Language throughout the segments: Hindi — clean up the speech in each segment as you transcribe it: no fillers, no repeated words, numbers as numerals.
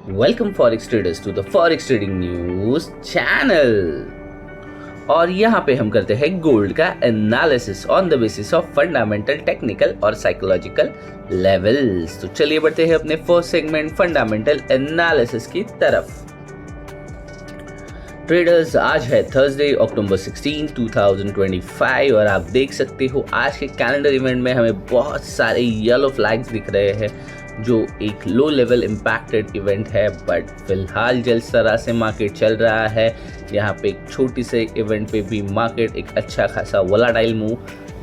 Welcome forex traders to the forex trading news channel. और यहाँ पे हम करते हैं गोल्ड का analysis on the basis of fundamental, technical और साइकोलॉजिकल लेवल्स। तो चलिए बढ़ते हैं अपने फर्स्ट सेगमेंट फंडामेंटल एनालिसिस की तरफ। ट्रेडर्स, आज है थर्सडे अक्टूबर 16, 2025 और आप देख सकते हो आज के कैलेंडर इवेंट में हमें बहुत सारे येलो फ्लैग्स दिख रहे हैं जो एक लो लेवल इम्पैक्टेड इवेंट है, बट फिलहाल जिस तरह से मार्केट चल रहा है यहाँ पे एक छोटी से इवेंट पे भी मार्केट एक अच्छा खासा वोलाटाइल मूव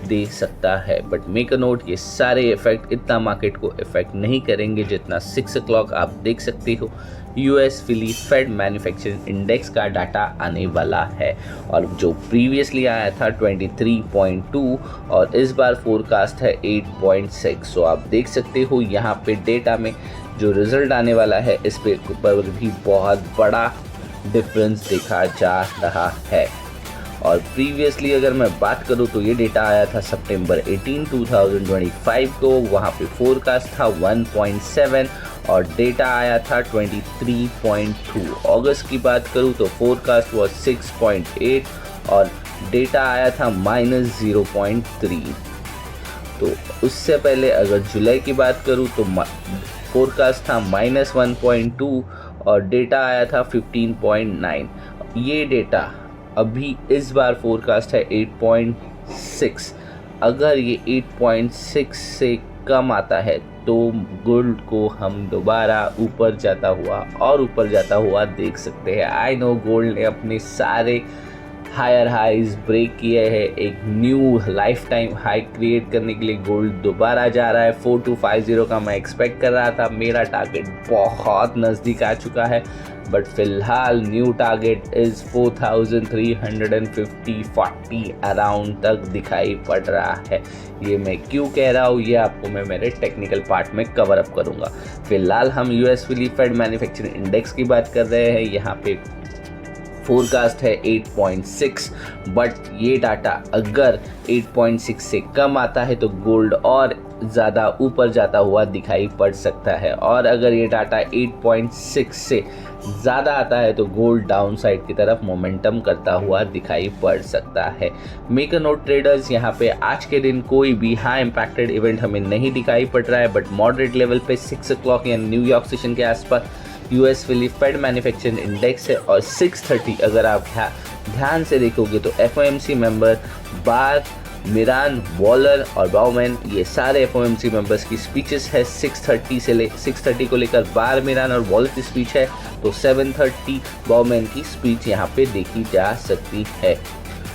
दे सकता है। बट मेक अ नोट, ये सारे इफेक्ट इतना मार्केट को इफेक्ट नहीं करेंगे जितना 6 o'clock आप देख सकते हो यूएस फिली फेड मैन्युफैक्चरिंग इंडेक्स का डाटा आने वाला है और जो प्रीवियसली आया था 23.2 और इस बार फोरकास्ट है 8.6। सो आप देख सकते हो यहाँ पे डेटा में जो रिजल्ट आने वाला है इस पर भी बहुत बड़ा डिफरेंस देखा जा रहा है। और प्रीवियसली अगर मैं बात करूं तो ये डेटा आया था सितंबर 18, 2025 को, वहाँ पे फोरकास्ट था 1.7 और डेटा आया था 23.2। अगस्त की बात करूं तो फोरकास्ट वॉज 6.8 और डेटा आया था -0.3। तो उससे पहले अगर जुलाई की बात करूं तो फोरकास्ट था -1.2 और डेटा आया था 15.9। ये डेटा अभी इस बार फोरकास्ट है 8.6। अगर ये 8.6 से कम आता है तो गोल्ड को हम दोबारा ऊपर जाता हुआ और ऊपर जाता हुआ देख सकते हैं। आई नो गोल्ड ने अपने सारे हायर हाइज ब्रेक किए हैं, एक new life time high create करने के लिए गोल्ड दोबारा जा रहा है। 4250 का मैं एक्सपेक्ट कर रहा था, मेरा टारगेट बहुत नज़दीक आ चुका है, बट फिलहाल न्यू टारगेट इज़ 4350-40 अराउंड तक दिखाई पड़ रहा है। ये मैं क्यों कह रहा हूँ ये आपको मैं मेरे टेक्निकल पार्ट में कवर अप करूँगा। फिलहाल हम यूएस फिली फेड मैन्युफैक्चरिंग इंडेक्स की बात कर रहे हैं। यहाँ पे फोरकास्ट है 8.6, बट ये डाटा अगर 8.6 से कम आता है तो गोल्ड और ज़्यादा ऊपर जाता हुआ दिखाई पड़ सकता है, और अगर ये डाटा 8.6 से ज़्यादा आता है तो गोल्ड डाउन साइड की तरफ मोमेंटम करता हुआ दिखाई पड़ सकता है। मेक अ नोट ट्रेडर्स, यहाँ पे आज के दिन कोई भी हाई इम्पैक्टेड इवेंट हमें नहीं दिखाई पड़ रहा है, बट मॉडरेट लेवल पे 6 o'clock या न्यूयॉर्क सेशन के आसपास यूएस फिली फेड मैन्युफैक्चरिंग इंडेक्स है और 6:30 अगर आप ध्यान से देखोगे तो एफओएमसी मेंबर बार, मिरान, वॉलर और बाउमैन, ये सारे एफओएमसी मेंबर्स की स्पीचेस है। 6:30 को लेकर बार, मिरान और वॉलर की स्पीच है, तो 7:30 बाउमैन की स्पीच यहाँ पे देखी जा सकती है।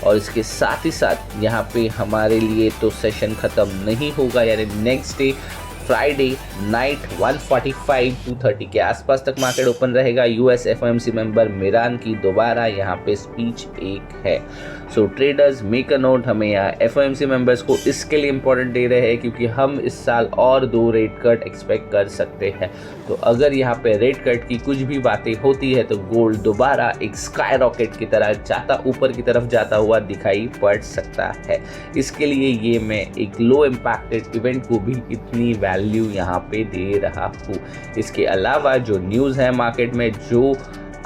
और इसके साथ ही साथ यहाँ पे हमारे लिए तो सेशन ख़त्म नहीं होगा, यानी नेक्स्ट डे फ्राइडे नाइट 1:45 2:30 के आसपास तक मार्केट ओपन रहेगा। यूएस एफओएमसी मेंबर मिरान की दोबारा यहाँ पे स्पीच एक है। सो ट्रेडर्स, मेक अ नोट, हमें यहाँ एफओएमसी मेंबर्स को इसके लिए इंपॉर्टेंट दे रहे हैं क्योंकि हम इस साल और 2 रेट कट एक्सपेक्ट कर सकते हैं। तो अगर यहाँ पे रेट कट की कुछ भी बातें होती है तो गोल्ड दोबारा एक स्काई रॉकेट की तरह ऊपर की तरफ जाता हुआ दिखाई पड़ सकता है। इसके लिए ये मैं एक लो इम्पैक्टेड इवेंट को भी इतनी वैल्यू यहाँ पे दे रहा हूँ। इसके अलावा जो न्यूज़ है मार्केट में जो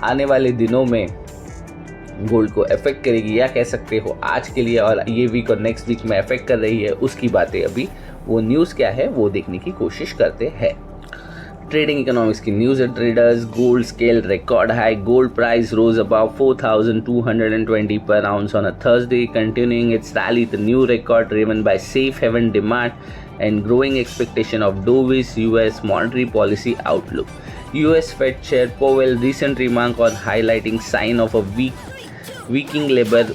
आने वाले दिनों में गोल्ड को अफेक्ट करेगी, या कह सकते हो आज के लिए और ये वीक और नेक्स्ट वीक में अफेक्ट कर रही है, उसकी बातें अभी वो न्यूज़ क्या है वो देखने की कोशिश करते हैं। ट्रेडिंग इकोनॉमिक्स की न्यूज़ है traders. Gold scale record high, gold price rose about 4220 per ounce on a Thursday, continuing its rally, the new record driven by safe haven demand and growing expectation of dovish US monetary policy outlook. US Fed Chair Powell recent remark on highlighting sign of a weakening labor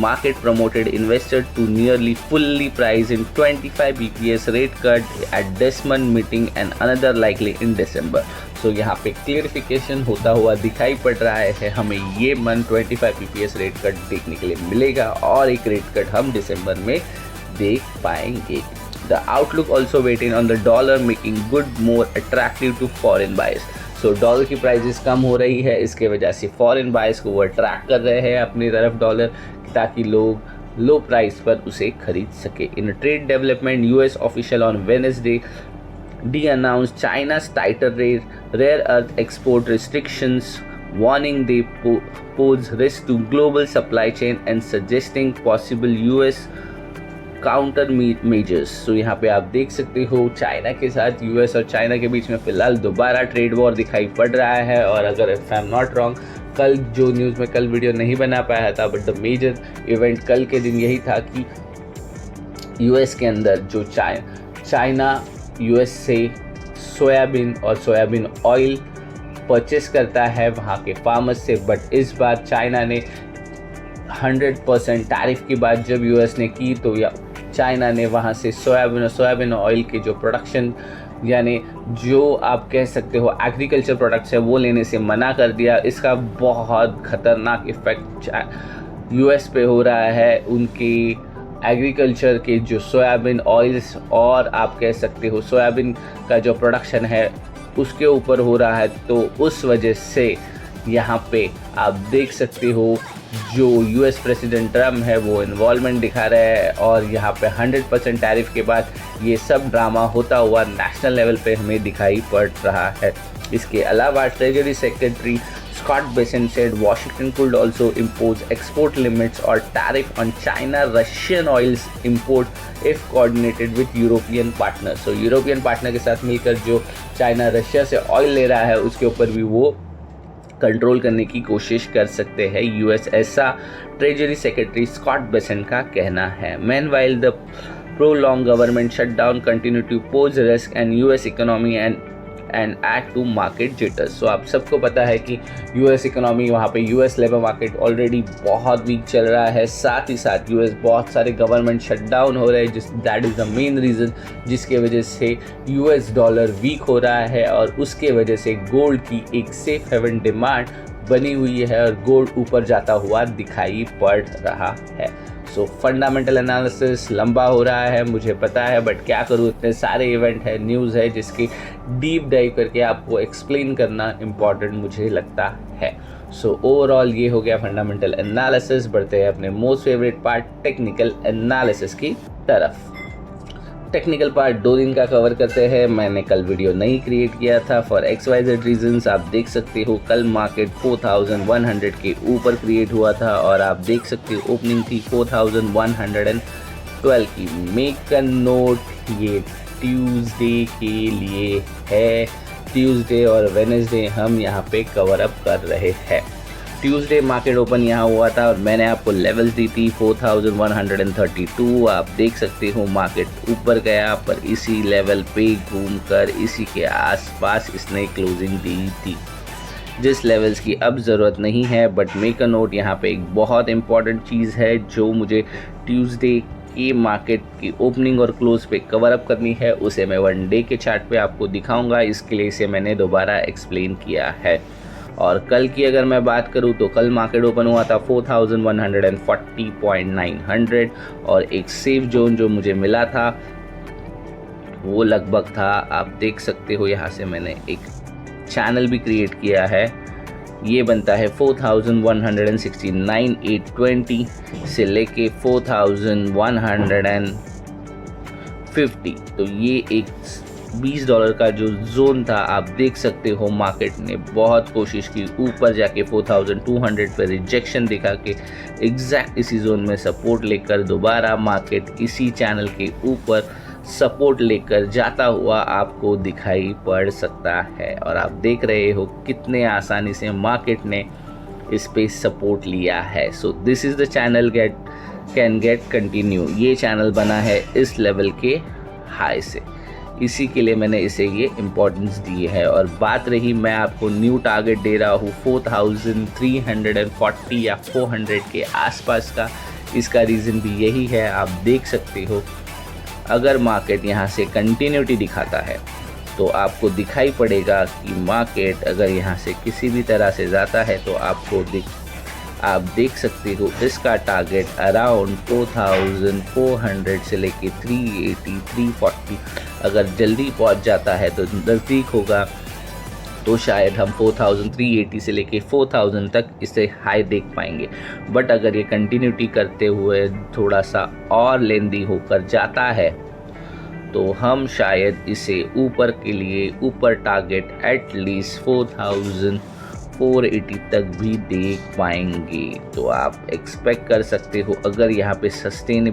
market promoted investors to nearly fully price in 25 bps rate cut at Desmond meeting and another likely in December. So यहाँ पे क्लियरिफिकेशन होता हुआ दिखाई पड़ रहा है, हमें ये मंथ 25 bps रेट कट देखने के लिए मिलेगा और एक रेट कट हम दिसंबर में देख पाएंगे। The outlook also waiting on the dollar making good more attractive to foreign buyers. So dollar की प्राइसेस कम हो रही है, इसके वजह से फॉरेन बायर्स को वो अट्रैक्ट कर रहे हैं अपनी तरफ डॉलर, ताकि लोग लो प्राइस पर उसे खरीद सके। In trade development, US official on Wednesday de-announced China's tighter rare earth export restrictions, warning they pose risk to global supply chain and suggesting possible US counter measures. So यहाँ पे आप देख सकते हो चाइना के साथ यूएस और चाइना के बीच में फिलहाल दोबारा ट्रेड वॉर दिखाई पड़ रहा है। और अगर if I am not wrong, कल जो न्यूज़ में कल वीडियो नहीं बना पाया था, बट द मेजर इवेंट कल के दिन यही था कि यूएस के अंदर जो चाइना यूएस से सोयाबीन और सोयाबीन ऑयल परचेस करता है वहाँ के फार्मर्स से। बट इस बार चाइना ने 100% टैरिफ की बात जब यूएस ने की, तो या चाइना ने वहाँ से सोयाबीन ऑयल के जो प्रोडक्शन यानी जो आप कह सकते हो एग्रीकल्चर प्रोडक्ट्स है वो लेने से मना कर दिया। इसका बहुत ख़तरनाक इफ़ेक्ट यूएस पे हो रहा है। उनकी एग्रीकल्चर के जो सोयाबीन ऑयल्स और आप कह सकते हो सोयाबीन का जो प्रोडक्शन है उसके ऊपर हो रहा है। तो उस वजह से यहाँ पे आप देख सकते हो जो यूएस प्रेसिडेंट ट्रम्प है वो इन्वॉल्वमेंट दिखा रहा है। और यहाँ पे 100% टैरिफ के बाद ये सब ड्रामा होता हुआ नेशनल लेवल पे हमें दिखाई पड़ रहा है। इसके अलावा treasury secretary Scott Bessent said Washington could also impose export limits or tariff on China-Russian oils import if coordinated with European partners. So European partner के साथ मिलकर जो चाइना रशिया से ऑयल ले रहा है उसके ऊपर भी वो कंट्रोल करने की कोशिश कर सकते हैं यूएस, ऐसा ट्रेजरी सेक्रेटरी स्कॉट बेसेंट का कहना है। Meanwhile, the prolonged government shutdown continue to pose risk and US economy and add to market jitters. So आप सबको पता है कि यूएस इकोनॉमी वहाँ पे यूएस लेबर मार्केट ऑलरेडी बहुत वीक चल रहा है। साथ ही साथ यूएस बहुत सारे गवर्नमेंट शटडाउन हो रहे हैं that is the main reason जिसके वजह से यूएस डॉलर वीक हो रहा है। और उसके वजह से गोल्ड की एक सेफ हेवन डिमांड बनी हुई है और गोल्ड ऊपर जाता हुआ दिखाई पड़ रहा है। सो फंडामेंटल एनालिसिस लंबा हो रहा है मुझे पता है, बट क्या करूँ, इतने सारे इवेंट है, न्यूज़ है जिसकी डीप डाइव करके आपको एक्सप्लेन करना इम्पॉर्टेंट मुझे लगता है। सो ओवरऑल ये हो गया फंडामेंटल एनालिसिस। बढ़ते हैं अपने most favourite part technical analysis की तरफ। टेक्निकल पार्ट 2 दिन का कवर करते हैं। मैंने कल वीडियो नहीं क्रिएट किया था फॉर XYZ रीजंस। आप देख सकते हो कल मार्केट 4100 के ऊपर क्रिएट हुआ था और आप देख सकते हो ओपनिंग थी 4112 की। मेक अ नोट, ये ट्यूसडे के लिए है। ट्यूसडे और वेडनेसडे हम यहाँ पे कवर अप कर रहे हैं। ट्यूसडे मार्केट ओपन यहाँ हुआ था और मैंने आपको लेवल्स दी थी 4132। आप देख सकते हो मार्केट ऊपर गया पर इसी लेवल पे घूमकर इसी के आसपास इसने क्लोजिंग दी थी, जिस लेवल्स की अब ज़रूरत नहीं है। बट मेक अ नोट, यहाँ पे एक बहुत इंपॉर्टेंट चीज़ है जो मुझे ट्यूसडे की मार्केट की ओपनिंग और क्लोज पे कवर अप करनी है, उसे मैं 1 डे के चार्ट पे आपको दिखाऊंगा। इसके लिए इसे मैंने दोबारा एक्सप्लेन किया है। और कल की अगर मैं बात करूं तो कल मार्केट ओपन हुआ था 4140.900 और एक सेफ जोन जो मुझे मिला था वो लगभग था, आप देख सकते हो यहाँ से मैंने एक चैनल भी क्रिएट किया है, ये बनता है 4169.820 से लेके 4150। तो ये एक $20 का जो जोन था, आप देख सकते हो मार्केट ने बहुत कोशिश की ऊपर जाके 4200 पे रिजेक्शन दिखा के एग्जैक्ट इसी जोन में सपोर्ट लेकर दोबारा मार्केट इसी चैनल के ऊपर सपोर्ट लेकर जाता हुआ आपको दिखाई पड़ सकता है। और आप देख रहे हो कितने आसानी से मार्केट ने इस पे सपोर्ट लिया है। So this is the channel can get continue. ये चैनल बना है इस लेवल के हाई से, इसी के लिए मैंने इसे ये इम्पोर्टेंस दी है। और बात रही मैं आपको न्यू टारगेट दे रहा हूँ 4340 या 400 के आसपास का, इसका रीज़न भी यही है। आप देख सकते हो अगर मार्केट यहाँ से कंटिन्यूटी दिखाता है तो आपको दिखाई पड़ेगा कि मार्केट अगर यहाँ से किसी भी तरह से जाता है तो आप देख सकते हो इसका टारगेट अराउंड 4400 से लेके 380 340 अगर जल्दी पहुंच जाता है तो नज़दीक होगा, तो शायद हम 4380 से लेके 4000 तक इसे हाई देख पाएंगे। बट अगर ये कंटिन्यूटी करते हुए थोड़ा सा और लेंदी होकर जाता है तो हम शायद इसे ऊपर के लिए ऊपर टारगेट एटलीस्ट 4480 तक भी देख पाएंगे। तो आप एक्सपेक्ट कर सकते हो अगर यहाँ पे सस्टेन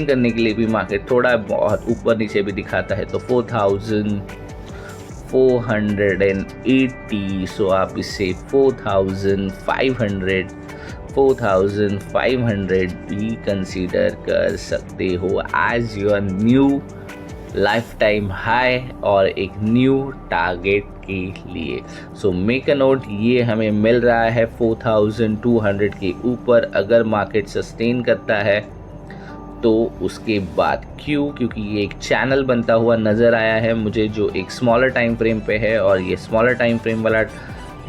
करने के लिए भी मार्केट थोड़ा बहुत ऊपर नीचे भी दिखाता है तो 4480, सो आप इसे 4500 भी कंसीडर कर सकते हो as your new life time high और एक न्यू टारगेट के लिए। सो मेक अ नोट, ये हमें मिल रहा है 4200 के ऊपर। अगर मार्केट सस्टेन करता है तो उसके बाद क्योंकि ये एक चैनल बनता हुआ नज़र आया है मुझे जो एक स्मॉलर टाइम फ्रेम पे है, और ये स्मॉलर टाइम फ्रेम वाला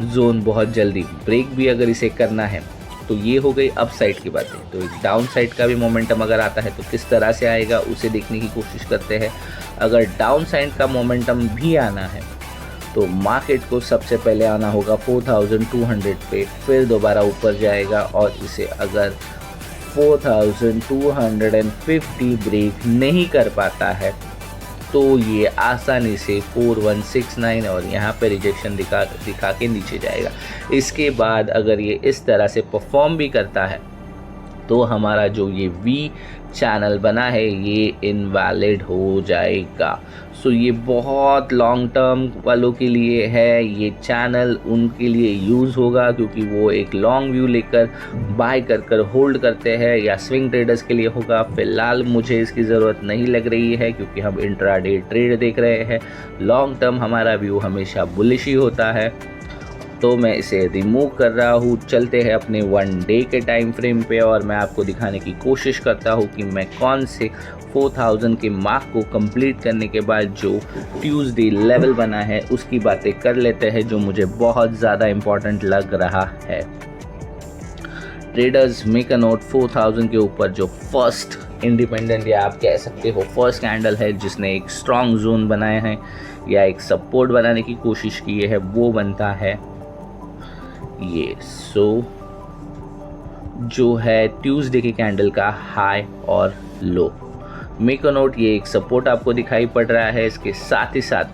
जोन बहुत जल्दी ब्रेक भी अगर इसे करना है तो ये हो गई अप साइड की बातें। तो एक डाउन साइड का भी मोमेंटम अगर आता है तो किस तरह से आएगा उसे देखने की कोशिश करते हैं। अगर डाउन साइड का मोमेंटम भी आना है तो मार्केट को सबसे पहले आना होगा 4200 पे, फिर दोबारा ऊपर जाएगा, और इसे अगर 4250 ब्रेक नहीं कर पाता है तो ये आसानी से 4169 और यहाँ पे रिजेक्शन दिखा के नीचे जाएगा। इसके बाद अगर ये इस तरह से परफॉर्म भी करता है तो हमारा जो ये वी चैनल बना है ये इनवैलिड हो जाएगा। सो ये बहुत लॉन्ग टर्म वालों के लिए है, ये चैनल उनके लिए यूज़ होगा क्योंकि वो एक लॉन्ग व्यू लेकर बाय कर होल्ड करते हैं, या स्विंग ट्रेडर्स के लिए होगा। फ़िलहाल मुझे इसकी ज़रूरत नहीं लग रही है क्योंकि हम इंट्राडे ट्रेड देख रहे हैं। लॉन्ग टर्म हमारा व्यू हमेशा बुलिश ही होता है, तो मैं इसे रिमूव कर रहा हूँ। चलते हैं अपने 1 डे के टाइम फ्रेम पे, और मैं आपको दिखाने की कोशिश करता हूँ कि मैं कौन से 4000 के मार्क को कंप्लीट करने के बाद जो ट्यूसडे लेवल बना है उसकी बातें कर लेते हैं, जो मुझे बहुत ज़्यादा इम्पॉर्टेंट लग रहा है। ट्रेडर्स मेक अ नोट, 4000 के ऊपर जो फर्स्ट इंडिपेंडेंट या आप कह सकते हो फर्स्ट कैंडल है जिसने एक स्ट्रॉन्ग जोन बनाया है या एक सपोर्ट बनाने की कोशिश की है, वो बनता है ये। सो जो है ट्यूसडे के कैंडल का हाई और लो। मेक अ नोट, ये एक सपोर्ट आपको दिखाई पड़ रहा है। इसके साथ ही साथ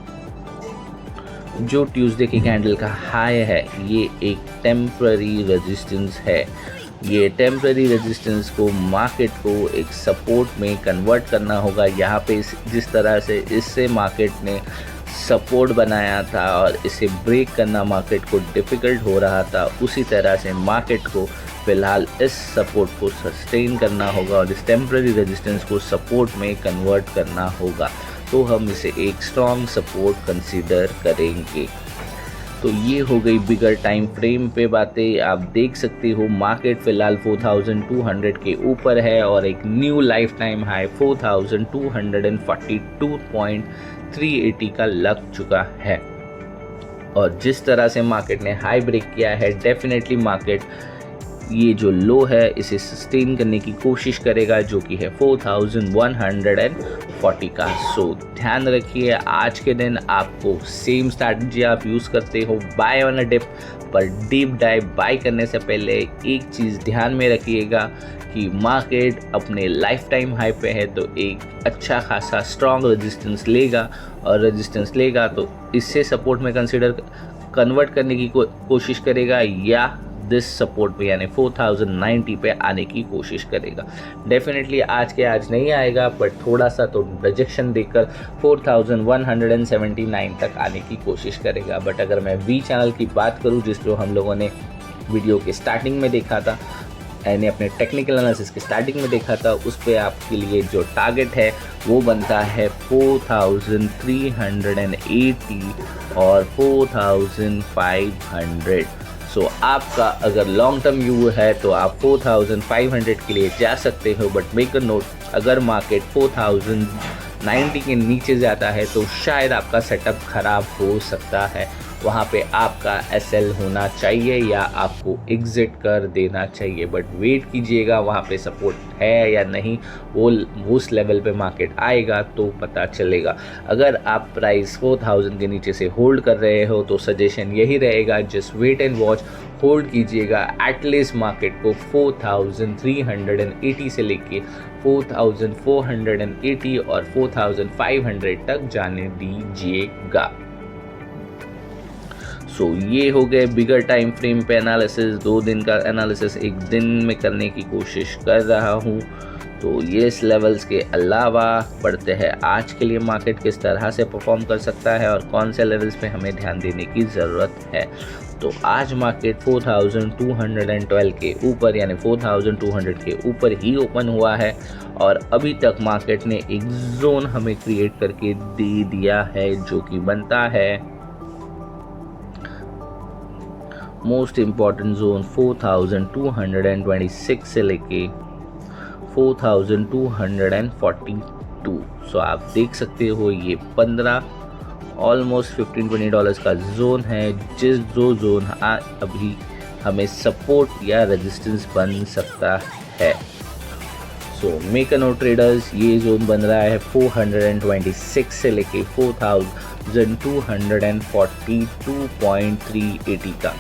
जो ट्यूसडे के कैंडल का हाई है ये एक टेम्पररी रेजिस्टेंस है। ये टेम्पररी रेजिस्टेंस को मार्केट को एक सपोर्ट में कन्वर्ट करना होगा। यहाँ पे जिस तरह से इससे मार्केट ने सपोर्ट बनाया था और इसे ब्रेक करना मार्केट को डिफ़िकल्ट हो रहा था, उसी तरह से मार्केट को फ़िलहाल इस सपोर्ट को सस्टेन करना होगा और इस टेम्पररी रेजिस्टेंस को सपोर्ट में कन्वर्ट करना होगा। तो हम इसे एक स्ट्रॉन्ग सपोर्ट कंसीडर करेंगे। तो ये हो गई बिगर टाइम फ्रेम पे बातें। आप देख सकते हो मार्केट फ़िलहाल 4200 के ऊपर है और एक न्यू लाइफ टाइम हाई 4242.380 का लग चुका है। और जिस तरह से मार्केट ने हाई ब्रेक किया है, डेफिनेटली मार्केट ये जो लो है इसे सस्टेन करने की कोशिश करेगा, जो कि है 4140 का। सो ध्यान रखिए आज के दिन आपको सेम स्ट्रैटेजी आप यूज़ करते हो बाय ऑन अ डिप, पर डीप डाइव बाय करने से पहले एक चीज़ ध्यान में रखिएगा कि मार्केट अपने लाइफ टाइम हाई पे है तो एक अच्छा खासा स्ट्रॉन्ग रेजिस्टेंस लेगा, और रेजिस्टेंस लेगा तो इससे सपोर्ट में कन्वर्ट करने की कोशिश करेगा या दिस सपोर्ट पे यानी 4090 पे आने की कोशिश करेगा। डेफिनेटली आज के आज नहीं आएगा, बट थोड़ा सा तो रिजेक्शन देकर 4179 तक आने की कोशिश करेगा। बट अगर मैं वी चैनल की बात करूं, जिस जो हम लोगों ने वीडियो के स्टार्टिंग में देखा था, यानी अपने टेक्निकल एनालिसिस के स्टार्टिंग में देखा था, उस पर आपके लिए जो टारगेट है वो बनता है 4380 और 4500। सो आपका अगर लॉन्ग टर्म व्यू है तो आप 4500 के लिए जा सकते हो, बट मेक अ नोट अगर मार्केट 4090 के नीचे जाता है तो शायद आपका सेटअप ख़राब हो सकता है। वहाँ पे आपका एसएल होना चाहिए या आपको एग्जिट कर देना चाहिए। बट वेट कीजिएगा, वहाँ पे सपोर्ट है या नहीं, वो उस लेवल पे मार्केट आएगा तो पता चलेगा। अगर आप प्राइस 4000 के नीचे से होल्ड कर रहे हो तो सजेशन यही रहेगा, just wait and watch, hold कीजिएगा। एटलीस्ट मार्केट को 4380 से लेके 4480 और 4500 तक जाने दीजिएगा। सो ये हो गए बिगर टाइम फ्रेम पे एनालिसिस। 2 दिन का एनालिसिस एक दिन में करने की कोशिश कर रहा हूँ। तो ये इस लेवल्स के अलावा पढ़ते हैं आज के लिए मार्केट किस तरह से परफॉर्म कर सकता है और कौन से लेवल्स पे हमें ध्यान देने की ज़रूरत है। तो आज मार्केट 4212 के ऊपर यानी 4200 के ऊपर ही ओपन हुआ है और अभी तक मार्केट ने एक जोन हमें क्रिएट करके दे दिया है जो कि बनता है मोस्ट इम्पॉर्टेंट जोन 4226 से लेके 4242। सो आप देख सकते हो ये 15 ऑलमोस्ट $15-20 का जोन है, जिस जो जोन अभी हमें सपोर्ट या रेजिस्टेंस बन सकता है। So make a note traders, ये जोन बन रहा है 426 से लेके 4242.380 का।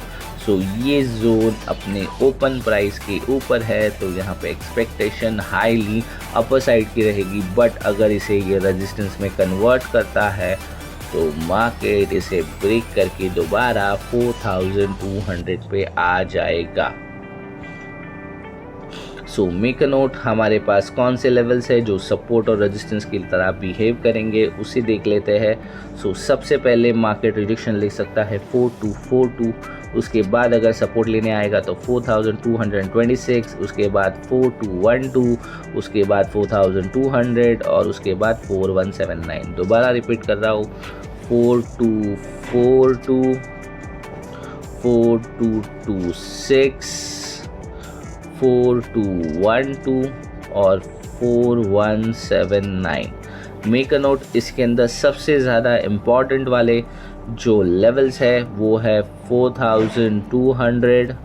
सो ये जोन अपने ओपन प्राइस के ऊपर है, तो यहाँ पे एक्सपेक्टेशन हाईली अपर साइड की रहेगी। बट अगर इसे ये रेजिस्टेंस में कन्वर्ट करता है तो मार्केट इसे ब्रेक करके दोबारा 4200 पे आ जाएगा। सो मेक अ नोट, हमारे पास कौन से लेवल्स है जो सपोर्ट और रेजिस्टेंस की तरह बिहेव करेंगे उसे देख लेते हैं। सो सबसे पहले मार्केट रिजेक्शन ले सकता है 4242, उसके बाद अगर सपोर्ट लेने आएगा तो 4226, उसके बाद 4212, उसके बाद 4200 और उसके बाद 4179। दोबारा रिपीट कर रहा हूँ, 4242, 4226, 4212 और 4179। मेक अ नोट, इसके अंदर सबसे ज़्यादा इम्पॉर्टेंट वाले जो लेवल्स है वो है 4200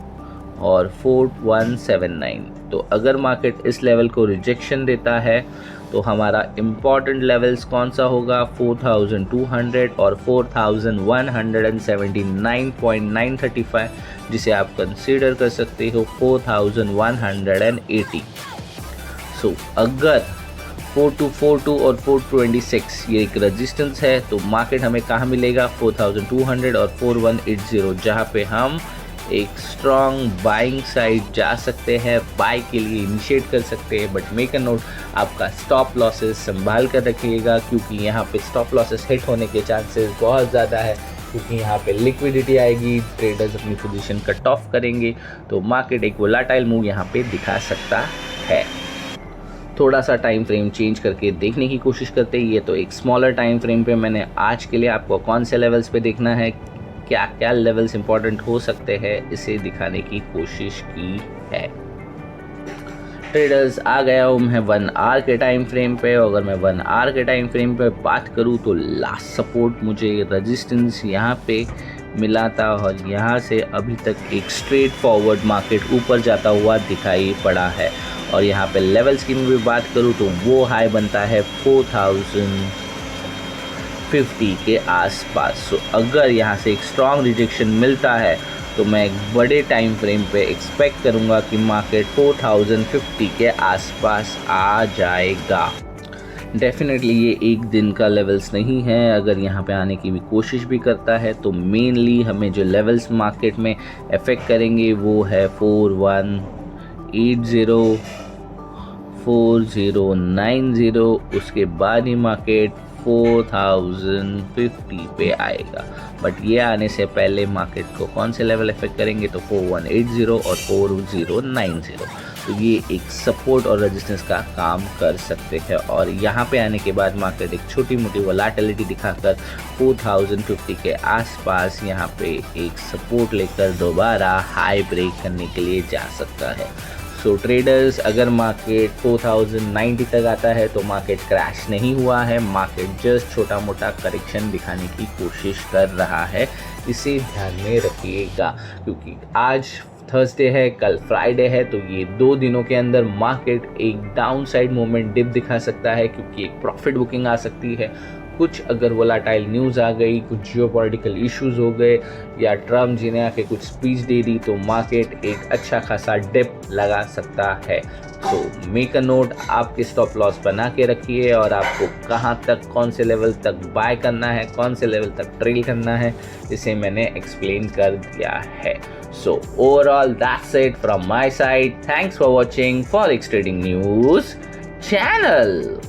और 4179। तो अगर मार्केट इस लेवल को रिजेक्शन देता है तो हमारा इम्पॉर्टेंट लेवल्स कौन सा होगा, 4200 और 4179.935, जिसे आप कंसीडर कर सकते हो 4180। सो अगर 4242 और 426 ये एक रेजिस्टेंस है तो मार्केट हमें कहाँ मिलेगा, 4200 और 4180, जहाँ पे हम एक स्ट्रॉन्ग बाइंग साइड जा सकते हैं, बाय के लिए इनिशिएट कर सकते हैं। बट मेक अ नोट, आपका स्टॉप लॉसेस संभाल कर रखिएगा, क्योंकि यहाँ पे स्टॉप लॉसेस हिट होने के चांसेस बहुत ज़्यादा है, क्योंकि यहाँ पे लिक्विडिटी आएगी, ट्रेडर्स अपनी पोजीशन कट ऑफ करेंगे, तो मार्केट एक वोलाटाइल मूव यहाँ पे दिखा सकता है। थोड़ा सा टाइम फ्रेम चेंज करके देखने की कोशिश करते हैं। ये तो एक स्मॉलर टाइम फ्रेम पे मैंने आज के लिए आपको कौन से लेवल्स पे देखना है, क्या क्या लेवल्स इंपॉर्टेंट हो सकते हैं, इसे दिखाने की कोशिश की है। ट्रेडर्स, आ गया हूँ मैं 1 आवर के टाइम फ्रेम पे। अगर मैं 1 आवर के टाइम फ्रेम पे बात करूँ तो लास्ट सपोर्ट मुझे रेजिस्टेंस यहाँ पे मिला था और यहाँ से अभी तक एक स्ट्रेट फॉरवर्ड मार्केट ऊपर जाता हुआ दिखाई पड़ा है। और यहाँ पे लेवल्स की मैं भी बात करूँ तो वो हाई बनता है 4050 के आसपास। सो अगर यहाँ से एक स्ट्रॉन्ग रिजेक्शन मिलता है तो मैं एक बड़े टाइम फ्रेम पे एक्सपेक्ट करूँगा कि मार्केट 4050 के आसपास आ जाएगा। डेफिनेटली ये एक दिन का लेवल्स नहीं है, अगर यहाँ पे आने की भी कोशिश भी करता है तो मेनली हमें जो लेवल्स मार्केट में अफेक्ट करेंगे वो है 4180, 4090, उसके बाद ही मार्केट 4050 पे आएगा। बट ये आने से पहले मार्केट को कौन से लेवल इफेक्ट करेंगे तो 4180 और 4090, तो ये एक सपोर्ट और रेजिस्टेंस का काम कर सकते हैं। और यहाँ पे आने के बाद मार्केट एक छोटी मोटी वोलेटिलिटी दिखाकर 4050 के आसपास यहाँ पे एक सपोर्ट लेकर दोबारा हाई ब्रेक करने के लिए जा सकता है। सो ट्रेडर्स, अगर मार्केट 4090 तक आता है तो मार्केट क्रैश नहीं हुआ है, मार्केट जस्ट छोटा मोटा करेक्शन दिखाने की कोशिश कर रहा है, इसे ध्यान में रखिएगा। क्योंकि आज थर्सडे है, कल फ्राइडे है, तो ये 2 दिनों के अंदर मार्केट एक डाउन साइड मूवमेंट डिप दिखा सकता है, क्योंकि एक प्रॉफिट बुकिंग आ सकती है। कुछ अगर वोलाटाइल न्यूज़ आ गई, कुछ जियोपॉलिटिकल इश्यूज हो गए, या ट्रम्प जी ने आके कुछ स्पीच दे दी, तो मार्केट एक अच्छा खासा डिप लगा सकता है। तो मेक अ नोट, आपके स्टॉप लॉस बना के रखिए, और आपको कहाँ तक, कौन से लेवल तक बाय करना है, कौन से लेवल तक ट्रेल करना है, इसे मैंने एक्सप्लेन कर दिया है। So overall, that's it from my side. Thanks for watching Forex Trading News channel.